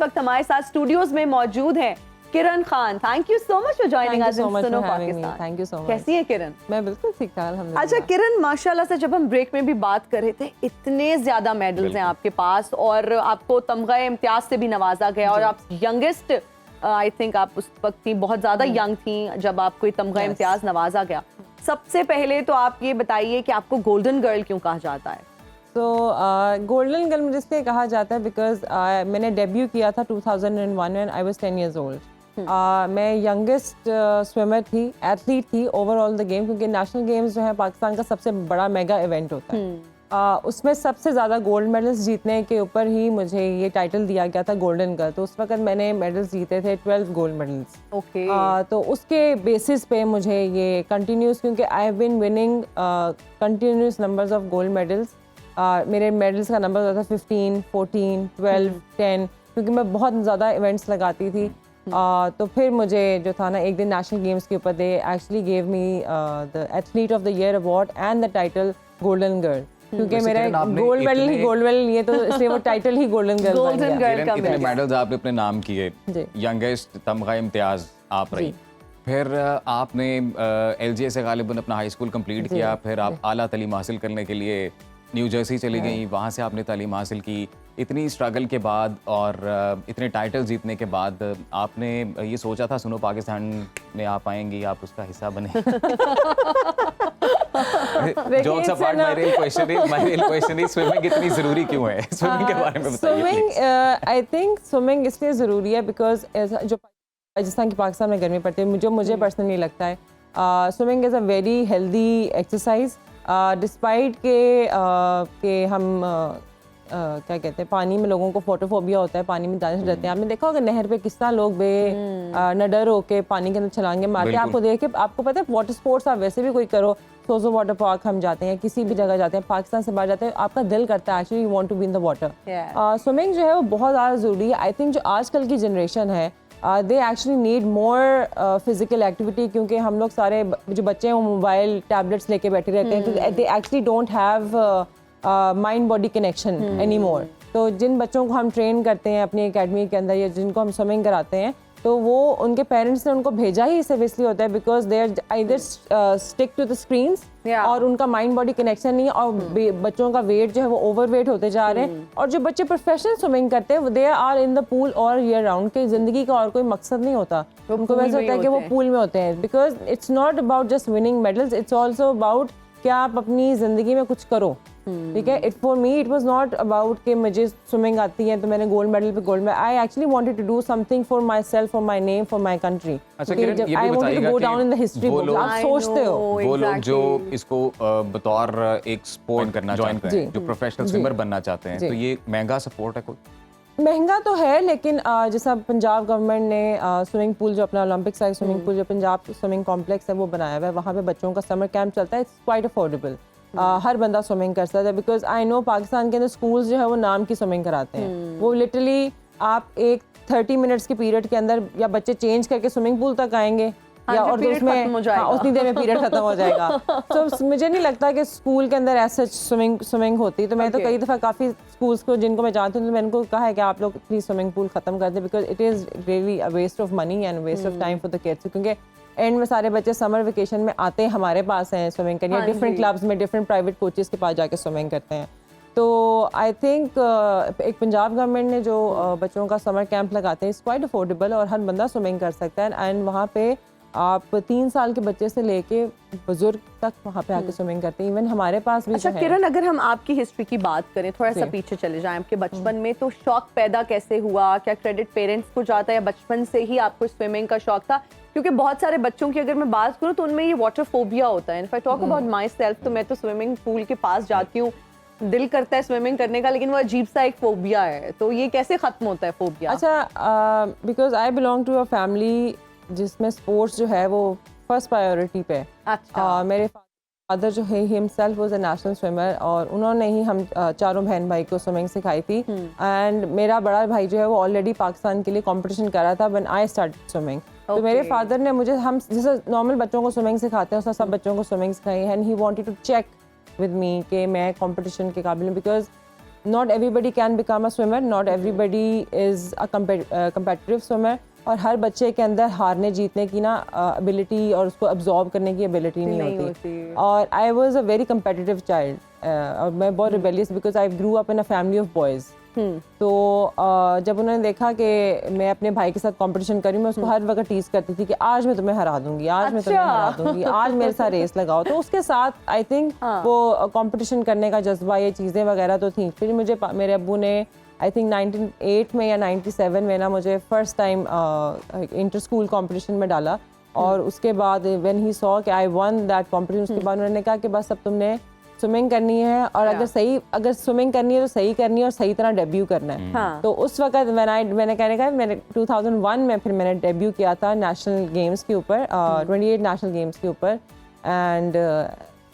वक्त हमारे साथ स्टूडियोज में मौजूद हैं Kiran Khan. Thank you so much for joining us in Suno Pakistan. Thank you so much. कैसी है किरण? मैं बिल्कुल ठीक ठाक अल्हम्दुलिल्लाह। अच्छा किरण, माशाल्लाह से जब हम ब्रेक में भी बात कर रहे थे, इतने ज्यादा मेडल्स हैं आपके पास और आपको तमगा इम्तियाज से भी नवाजा गया और आप यंगेस्ट आई थिंक आप उस वक्त थी, बहुत ज्यादा यंग थी जब आपको ये तमगा इम्तियाज नवाजा गया। सबसे पहले तो आप ये बताइए कि आपको गोल्डन गर्ल क्यों कहा जाता है? तो गोल्डन गर्ल मुझे इसलिए कहा जाता है बिकॉज मैंने डेब्यू किया था 2001 when I was 10 years old. मैं यंगेस्ट स्विमर थी, एथलीट थी ओवरऑल द गेम, क्योंकि नेशनल गेम्स जो है पाकिस्तान का सबसे बड़ा मेगा इवेंट होता है। उसमें सबसे ज़्यादा गोल्ड मेडल्स जीतने के ऊपर ही मुझे ये टाइटल दिया गया था गोल्डन गर्ल। तो उस वक्त मैंने मेडल्स जीते थे 12 गोल्ड मेडल्स। ओके। तो उसके बेसिस पे मुझे ये कंटिन्यूस, क्योंकि I have been winning continuous numbers of gold medals. मेरे मेडल्स का नंबर होता था 15, 14, 12, 10, क्योंकि मैं बहुत ज़्यादा इवेंट्स लगाती थी। तो फिर मुझे जो था ना, एक दिन नेशनल गेम्स के ऊपर they actually gave me the athlete of the year award and the title golden girl, क्योंकि मेरा गोल्ड मेडल लिए, तो इसलिए वो टाइटल ही गोल्डन गर्ल बन गया। कितने मेडल्स आपने अपने नाम किए, यंगेस्ट तमगा इम्तियाज आप रही, फिर आपने LGA से गालिबन अपना हाई स्कूल कंप्लीट किया, फिर आप आला तालीम हासिल करने के लिए न्यू जर्सी चली गई, वहाँ से आपने तालीम हासिल की। इतनी स्ट्रगल के बाद और इतने टाइटल जीतने के बाद आपने ये सोचा था सुनो पाकिस्तान में आप आएंगी, आप उसका हिस्सा बने? Jokes apart, my real question is swimming इतनी ज़रूरी क्यों है? स्विमिंग के बारे में बताइए। स्विमिंग, आई थिंक स्विमिंग इसलिए ज़रूरी है बिकॉज जो राजस्थान की पाकिस्तान में गर्मी पड़ती है, जो मुझे पर्सनली लगता है swimming is a very healthy exercise. Despite के हम क्या कहते हैं, पानी में लोगों को फोटोफोबिया होता है, पानी में जाने से डरते हैं। आपने देखा होगा नहर पे किस तरह लोग नडर होके पानी के अंदर छलांगे मारते हैं। आपको देख के आपको पता है वाटर स्पोर्ट्स आप वैसे भी कोई करो, सोजो वाटर पार्क हम जाते हैं, किसी भी जगह जाते हैं, पाकिस्तान से बाहर जाते हैं, आपका दिल करता है actually you want to be in the water. Swimming जो है वो बहुत ज़्यादा ज़रूरी है। आई थिंक जो आजकल की जनरेशन है they actually need more physical activity, क्योंकि हम लोग सारे जो बच्चे हैं वो मोबाइल टैबलेट्स लेके बैठे रहते हैं, क्योंकि they actually don't have mind body connection any more. तो जिन बच्चों को हम ट्रेन करते हैं अपनी एकेडमी के अंदर या जिनको हम स्विमिंग कराते हैं, तो वो उनके पेरेंट्स ने उनको भेजा ही सिर्फ इसलिए होता है because they are either stick to the screens और उनका माइंड बॉडी कनेक्शन नहीं है, और बच्चों का वेट जो है वो ओवर वेट होते जा रहे हैं। और जो बच्चे प्रोफेशनल स्विमिंग करते हैं they are in the pool और ईयर राउंड, के जिंदगी का और कोई मकसद नहीं होता, उनको वैसे होता है कि वो पूल में होते हैं। Because it's not about just winning medals, it's also about क्या आप अपनी जिंदगी में कुछ करो। ठीक है, it for me it was not about कि मुझे स्विमिंग आती है तो मैंने गोल्ड मेडल पे गोल्ड में, I actually wanted to do something for my self, for my name, for my country. अच्छा किरण, ये आई भी wanted to go down in the history books. आप सोचते हो वो लोग जो इसको बतौर एक स्पोर्ट करना चाहते हैं, जो प्रोफेशनल स्विमर बनना चाहते हैं, तो ये महंगा सपोर्ट है? कोई महंगा तो है, लेकिन जैसा पंजाब गवर्नमेंट ने स्विमिंग पूल जो अपना ओलंपिक साइज स्विमिंग पूल जो पंजाब स्विमिंग कॉम्प्लेक्स है वो बनाया हुआ है, वहाँ पे बच्चों का समर कैंप चलता है। इट्स क्वाइट अफोर्डेबल, हर बंदा स्विमिंग कर सकता है। बिकॉज आई नो पाकिस्तान के अंदर स्कूल्स जो है वो नाम की स्विमिंग कराते हैं, वो लिटरली आप एक 30 मिनट्स के पीरियड के अंदर या बच्चे चेंज करके स्विमिंग पूल तक आएंगे या और तो उसमें उतनी देर में पीरियड खत्म हो जाएगा। तो मुझे नहीं लगता कि स्कूल के अंदर ऐसा स्विमिंग होती। तो मैं तो कई दफ़ा काफ़ी स्कूल्स को जिनको मैं जानती हूँ तो मैंने उनको कहा है कि आप लोग प्लीज स्विमिंग पूल खत्म कर दें, because it is really a waste of money and waste of time for the kids. क्योंकि एंड में सारे बच्चे समर वेकेशन में आते हैं हमारे पास हैं स्विमिंग करने, डिफरेंट क्लब्स में डिफरेंट प्राइवेट कोचेस के पास जाके स्विमिंग करते हैं। तो आई थिंक एक पंजाब गवर्नमेंट ने जो बच्चों का समर कैंप लगाते हैं इट्स क्वाइट अफोर्डेबल और हर बंदा स्विमिंग कर सकता है। एंड वहाँ पे आप 3 साल के बच्चे से लेके बुजुर्ग तक वहाँ पे आके स्विमिंग करते हैं। इवन हमारे पास भी। अच्छा किरण, अगर हम आपकी हिस्ट्री की बात करें, थोड़ा सा पीछे चले जाएं, आपके बचपन में तो शौक पैदा कैसे हुआ? क्या क्रेडिट पेरेंट्स को जाता है या बचपन से ही आपको स्विमिंग का शौक था? क्योंकि बहुत सारे बच्चों की अगर मैं बात करूँ तो उनमें ये वाटर फोबिया होता है। If I talk about my self, तो मैं तो स्विमिंग पूल के पास जाती हूँ, दिल करता है स्विमिंग करने का, लेकिन वो अजीब सा एक फोबिया है। तो ये कैसे खत्म होता है फोबिया? अच्छा, because I belong to a family जिसमें स्पोर्ट्स जो है वो फर्स्ट प्रायोरिटी पे। अच्छा। मेरे फादर जो है himself was a national swimmer और उन्होंने ही हम चारों बहन भाई को स्विमिंग सिखाई थी। एंड मेरा बड़ा भाई जो है वो ऑलरेडी पाकिस्तान के लिए कंपटीशन कर रहा था व्हेन आई स्टार्टेड स्विमिंग। तो मेरे फादर ने मुझे, हम जैसे नॉर्मल बच्चों को स्विमिंग सिखाते हैं सब बच्चों को स्विमिंग सिखाई, and he wanted to check with me कि मैं कंपटीशन के काबिल हूँ। Because not everybody can become a swimmer, not everybody is a competitive swimmer, और हर बच्चे के अंदर हारने जीतने की ना ability और उसको absorb करने की ability नहीं होती। और I was a very competitive child, और मैं बहुत rebellious because I grew up in a family of boys। तो जब उन्होंने देखा कि मैं अपने भाई के साथ कंपटीशन करी, मैं उसको हर वक्त टीज करती थी कि आज मैं तुम्हें हरा दूंगी, आज मैं तुम्हें हरा दूंगी, आज मेरे साथ रेस लगाओ। तो उसके साथ आई थिंक वो कंपटीशन करने का जज्बा, ये चीज़ें वगैरह तो थी। फिर मुझे मेरे अब्बू ने आई थिंक 98 में या 97 में ना मुझे first time inter school competition में डाला, और उसके बाद व्हेन ही सॉ कि आई वन दैट कॉम्पिटिशन, उसके बाद उन्होंने कहा कि बस अब तुमने स्विमिंग करनी है, और अगर स्विमिंग करनी है तो सही करनी है और सही तरह डेब्यू करना है। तो उस वक्त मैंने कहने का मैंने 2001 में फिर मैंने डेब्यू किया था नेशनल गेम्स के ऊपर, 28 नेशनल गेम्स के ऊपर, and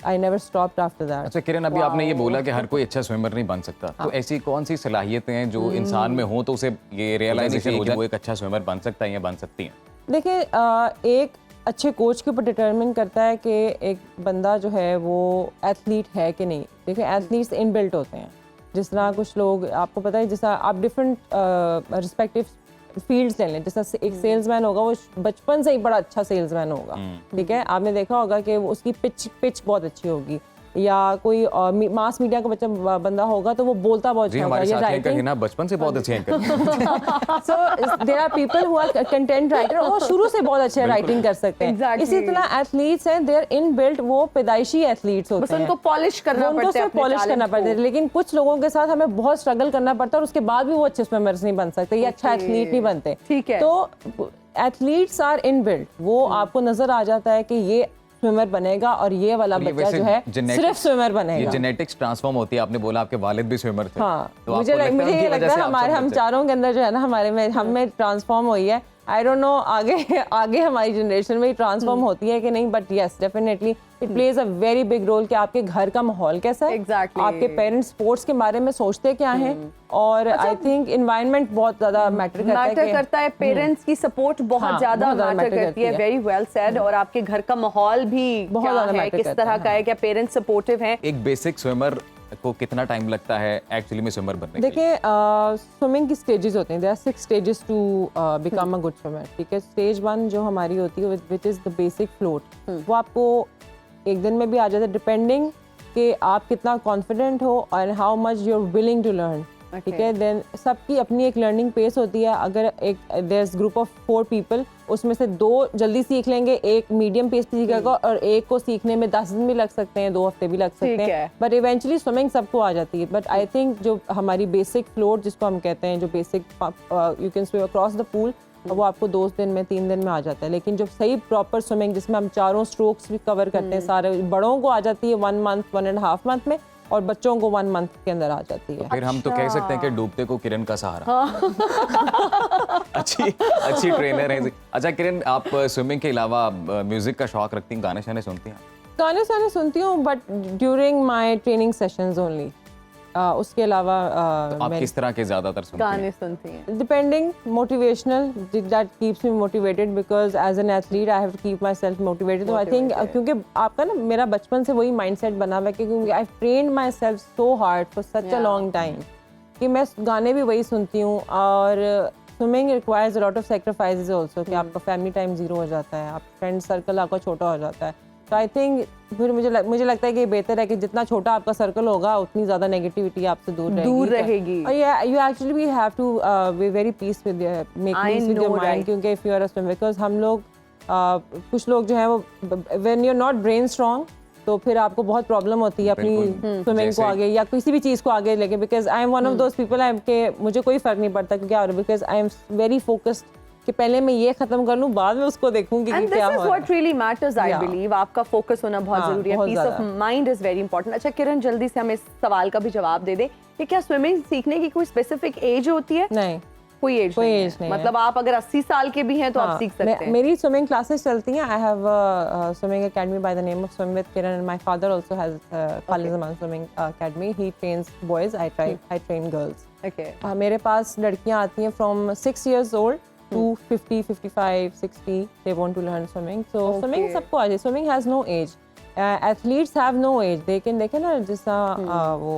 I never stopped after that. अच्छा किरण, अभी आपने ये बोला कि हर कोई अच्छा स्विमर नहीं बन सकता, तो ऐसी कौन सी सलाहियतें हैं जो इंसान में हो तो उसे ये रियलाइजेशन हो जाए वो एक अच्छा स्विमर बन सकता है या बन सकती है? देखिए, एक अच्छे कोच के ऊपर डिटरमिन करता है कि एक बंदा जो है वो एथलीट है कि नहीं। देखिए, एथलीट्स इनबिल्ट होते हैं। जिस तरह कुछ लोग, आपको पता है, जैसा आप डिफरेंट रिस्पेक्टिव फील्ड्स ले लें, जैसा एक सेल्समैन होगा, वो बचपन से ही बड़ा अच्छा सेल्समैन होगा, ठीक है। आपने देखा होगा कि उसकी पिच बहुत अच्छी होगी, या कोई मास मीडिया का बंदा होगा तो वो बोलता बहुत अच्छा होगा, या राइटिंग बचपन से बहुत अच्छे anchor. So there are people who are content writer, वो शुरू से बहुत अच्छे राइटिंग कर सकते हैं। इसी तरह एथलीट्स हैं, दे आर इनबिल्ट, वो पैदाइशी एथलीट्स होते हैं, उनको पॉलिश करना पड़ता है। लेकिन कुछ लोगों के साथ हमें बहुत स्ट्रगल करना पड़ता है, और उसके बाद भी वो अच्छे स्विमर्स नहीं बन सकते या अच्छा एथलीट नहीं बनते। ठीक है, तो एथलीट्स आर इनबिल्ट, वो आपको नजर आ जाता है कि ये स्विमर बनेगा और ये वाला बच्चा जो है सिर्फ स्विमर बनेगा। ये जेनेटिक्स ट्रांसफॉर्म होती है। आपने बोला आपके वालिद भी स्विमर थे। हाँ, तो मुझे ये लगता है हम चारों के अंदर जो है ना, हम में ट्रांसफॉर्म हुई है। आई डोंट नो आगे हमारी जनरेशन में ट्रांसफॉर्म होती है कि नहीं, but yes definitely it plays a very big role कि आपके घर का माहौल कैसा है, आपके पेरेंट्स स्पोर्ट्स के बारे में सोचते क्या हैं, और आई थिंक एनवायरनमेंट बहुत ज्यादा मैटर करता है। पेरेंट्स की सपोर्ट बहुत ज्यादा मैटर करती है। Very well said. और आपके घर का माहौल भी बहुत ज्यादा है, किस तरह का है, क्या पेरेंट्स सपोर्टिव हैं। एक बेसिक स्विमर को कितना टाइम लगता है एक्चुअली में स्विमर बनने के लिए? देखिए, स्विमिंग की स्टेजेस होते हैं। There are 6 stages to become a good swimmer, ठीक है। स्टेज 1 जो हमारी होती है which is the basic float, वो आपको एक दिन में भी आ जाता है, डिपेंडिंग कि आप कितना कॉन्फिडेंट हो और how much you are willing to learn, ठीक है। देन सबकी अपनी एक लर्निंग पेस होती है। अगर एक there is group of 4 people, उसमें से 2 जल्दी सीख लेंगे, एक मीडियम पेस पे सीखेगा, और एक को सीखने में 10 दिन भी लग सकते हैं, 2 हफ्ते भी लग सकते हैं, बट इवेंचुअली स्विमिंग सबको आ जाती है। बट आई थिंक जो हमारी बेसिक फ्लोट जिसको हम कहते हैं, जो basic you can swim across the pool, वो आपको 2 दिन में 3 दिन में आ जाता है। लेकिन जो सही प्रॉपर स्विमिंग जिसमें हम चारों स्ट्रोक्स भी कवर करते हैं सारे, बड़ों को आ जाती है 1 मंथ 1.5 मंथ में, और बच्चों को 1 मंथ के अंदर आ जाती है। फिर हम तो कह सकते हैं कि डूबते को किरण का सहारा। अच्छी ट्रेनर है। अच्छा किरण, आप स्विमिंग के अलावा म्यूजिक का शौक रखती हैं, गाने शाने सुनती हैं? गाने सुनती हूँ, but during my training sessions only. उसके अलावा तो आप किस तरह के ज्यादातर गाने सुनती हैं? Depending, motivational, that keeps me motivated, because as an athlete I have to keep myself motivated. तो आई थिंक क्योंकि आपका ना, मेरा बचपन से वही माइंडसेट बना हुआ है, क्योंकि I trained myself so hard for such a long time कि मैं गाने भी वही सुनती हूँ। और swimming requires a lot of sacrifices also, कि आपका फैमिली टाइम 0 हो जाता है, आप फ्रेंड सर्कल आपका छोटा हो जाता है। तो आई थिंक फिर मुझे लगता है कि बेहतर है कि जितना छोटा आपका सर्कल होगा, उतनी ज्यादा नेगेटिविटी आपसे दूर रहेगी। और you actually we have to be very peace with make peace with your mind, क्योंकि if you are a swimmer, because हम लोग कुछ लोग जो है वो when you are not brain strong, तो फिर आपको बहुत प्रॉब्लम होती है अपनी स्विमिंग को आगे या किसी भी चीज़ को आगे लेके। Because I am one of those people के मुझे कोई फर्क नहीं पड़ता कि क्या हो रहा है, because I am very focused कि पहले मैं ये खत्म कर लूं, बाद में उसको देखूंगी कि क्या हो रहा है। What really matters, I believe. आपका फोकस होना बहुत जरूरी है। Peace of mind is very important. अच्छा किरण, जल्दी से हमें इस सवाल का भी जवाब दे दे कि क्या स्विमिंग सीखने की कोई स्पेसिफिक एज होती है? नहीं, कोई एज नहीं। मतलब आप अगर 80 साल के भी हैं तो आप सीख सकते हैं। मेरी स्विमिंग क्लासेस चलती हैं। I have swimming academy by the name of swim with Kiran, and my father also has Khalid Zaman swimming academy. He trains boys, I train girls. Okay. मेरे पास लड़कियां आती हैं from 6 years old to 50, 55, 60, they want to learn swimming. So swimming सबको आ जाए. Swimming has no age. Athletes have no age. They can ना जैसा वो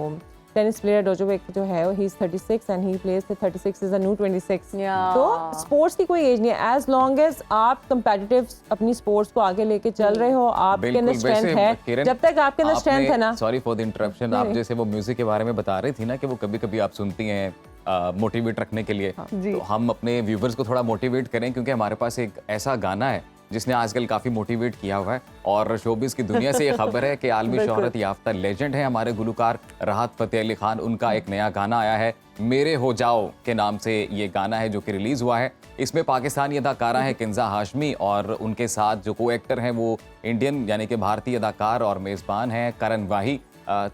tennis player डोजोविक जो है he is 36 and he plays 36 is a new 26. Yeah. तो sports की कोई एज नहीं है, एज लॉन्ग एज आप कंपेटिटिव अपनी स्पोर्ट्स को आगे लेके चल रहे हो, आपके अंदर स्ट्रेंथ है, जब तक आपके अंदर स्ट्रेंथ है ना. सॉरी फॉर द इंटरप्शन, आप जैसे वो म्यूजिक के बारे में बता रही थी ना कि वो कभी कभी आप सुनती हैं मोटिवेट रखने के लिए, तो हम अपने व्यूवर्स को थोड़ा मोटिवेट करें, क्योंकि हमारे पास एक ऐसा गाना है जिसने आजकल काफी मोटिवेट किया हुआ है, और शोबिस की दुनिया से ये खबर है कि आलमी शोहरत याफ्ता लेजेंड है हमारे गुलकार राहत फतेह अली खान, उनका एक नया गाना आया है मेरे हो जाओ के नाम से ये गाना है जो कि रिलीज हुआ है. इसमें पाकिस्तानी अदाकारा है किंजा हाशमी और उनके साथ जो को एक्टर हैं वो इंडियन यानी कि भारतीय अदाकार और मेजबान हैं करण वाही.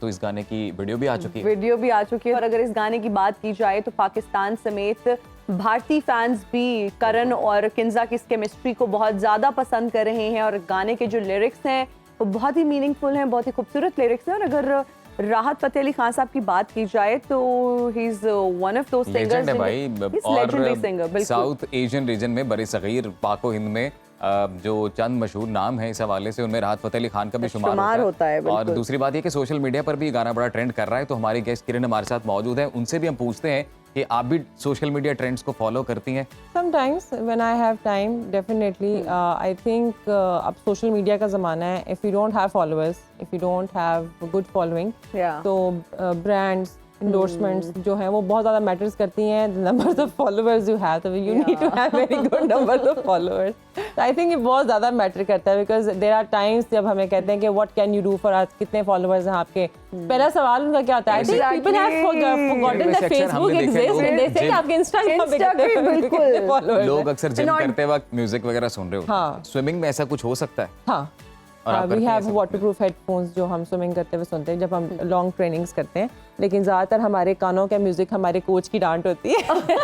तो इस गाने की वीडियो भी आ चुकी है. वीडियो भी आ चुकी है, और अगर इस गाने की बात की जाए तो पाकिस्तान समेत भारतीय फैंस भी करण और किंजा की इस केमिस्ट्री को बहुत ज़्यादा पसंद कर रहे हैं, और गाने के जो लिरिक्स हैं वो बहुत ही मीनिंगफुल हैं, बहुत ही खूबसूरत लिरिक्स हैं. और अगर राहत फतेह अली खान साहब की बात की जाए तो he is one of those singers, legend है भाई, और साउथ एशियन रीजन में बरीसगीर पाको हिंद में जो चंद मशहूर नाम है इस हवाले से उनमें राहत फतेह अली खान का भी शुमार होता है. और दूसरी बात ये कि सोशल मीडिया पर भी गाना बड़ा ट्रेंड कर रहा है, तो हमारी गेस्ट किरण हमारे साथ मौजूद है, उनसे भी हम पूछते हैं कि आप भी सोशल मीडिया ट्रेंड्स को फॉलो करती हैं? Sometimes when I have time, definitely. I think अब सोशल मीडिया का ज़माना है. If you don't have followers, if you don't have good following, तो ब्रांड्स endorsements जो हैं वो बहुत ज़्यादा मैटर्स करती हैं. The numbers of followers you have, तो you need to have very good numbers of followers. So I think ये बहुत ज़्यादा मैटर करता है, because there are times जब हमें कहते हैं कि what can you do for us, कितने followers हैं आपके. पहला सवाल उनका क्या होता है? I think people have forgotten that Facebook exists and they say कि आपके Instagram पे कितने followers. लोग अक्सर जिम करते वक्त म्यूजिक वगैरह सुन रहे हो. हाँ. स्विमिंग में ऐसा कुछ हो सकता है? हाँ. वी हैव वाटरप्रूफ हेडफोन्स जो हम स्विमिंग करते हुए सुनते हैं जब हम लॉन्ग ट्रेनिंग्स करते हैं, लेकिन ज़्यादातर हमारे कानों का म्यूजिक हमारे कोच की डांट होती है.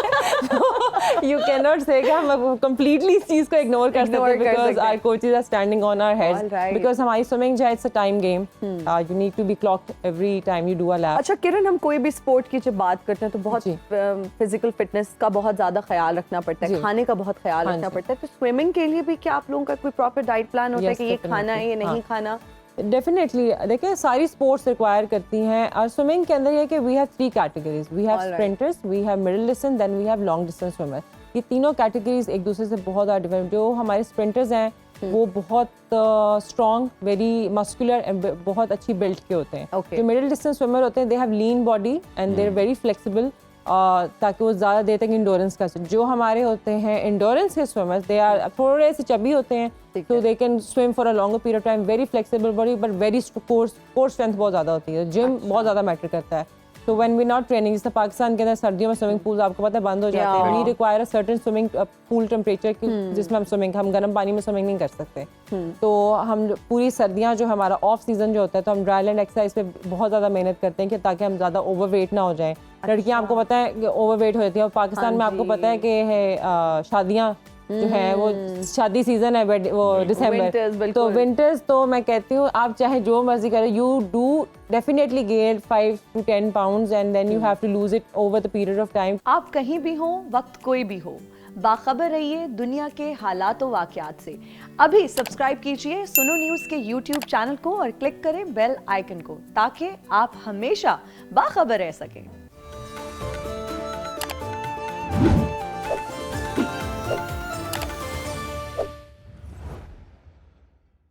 यू कैन नॉट से कि हम कंप्लीटली इस चीज़ को इग्नोर कर सकते हैं, because our coaches are standing on our heads, because हमारी स्विमिंग जो है it's a time game. You need to be clocked every time you do a lap. अच्छा किरण, हम कोई भी स्पोर्ट की जब बात करते हैं तो बहुत फिजिकल फिटनेस का बहुत ज़्यादा ख्याल रखना पड़ता है, खाने का बहुत ख्याल रखना पड़ता है. तो स्विमिंग के लिए भी क्या आप लोगों का कोई प्रॉपर डाइट प्लान होता है कि ये खाना है ये नहीं खाना? डेफिनेटली. देखिए सारी स्पोर्ट्स रिक्वायर करती हैं, और स्विमिंग के अंदर ये कि we have 3 categories. We have sprinters, we have middle distance, then we have long distance swimmer. ये तीनों कैटेगरीज एक दूसरे से बहुत ज़्यादा डिफरेंट. जो हमारे स्प्रिंटर्स हैं वो बहुत स्ट्रॉन्ग, वेरी मस्कुलर एंड बहुत अच्छी बिल्ड के होते हैं. जो मिडिल डिस्टेंस स्विमर होते हैं they have lean body and they are very flexible, ताकि वो ज़्यादा देर तक इंडोरेंस कर सकें. जो हमारे होते हैं इंडोरेंस के स्विमर्स दे आर थोड़े से चबी होते हैं, तो they can swim for a longer period of time, very flexible body but very core strength बहुत ज़्यादा होती है. जिम बहुत ज़्यादा मैटर करता है. तो व्हेन वी नॉट ट्रेनिंग, जैसे पाकिस्तान के अंदर सर्दियों में स्विमिंग पूल आपको पता है बंद हो जाते हैं. We require a certain swimming pool temperature जिसमें हम गर्म पानी में स्विमिंग नहीं कर सकते. तो हम पूरी सर्दियां जो हमारा ऑफ सीजन जो होता है तो हम ड्राई लैंड एक्सरसाइज पे बहुत ज़्यादा मेहनत करते हैं कि ताकि हम ज़्यादा ओवरवेट ना हो जाएं. लड़कियां आपको पता है कि ओवरवेट हो जाती है, और पाकिस्तान में आपको पता है कि है शादियाँ जो है वो शादी सीजन है वो दिसंबर, तो विंटर्स. तो मैं कहती हूँ आप चाहे जो मर्जी करें, you do definitely gain 5 to 10 pounds and then you have to lose it over the period of time. आप कहीं भी हो, वक्त कोई भी हो, बाखबर रहिए दुनिया के हालात व वाक़यात से. अभी सब्सक्राइब कीजिए सुनो न्यूज़ के YouTube चैनल को और क्लिक करें बेल आइकन को, ताकि आप हमेशा बाखबर रह सकें.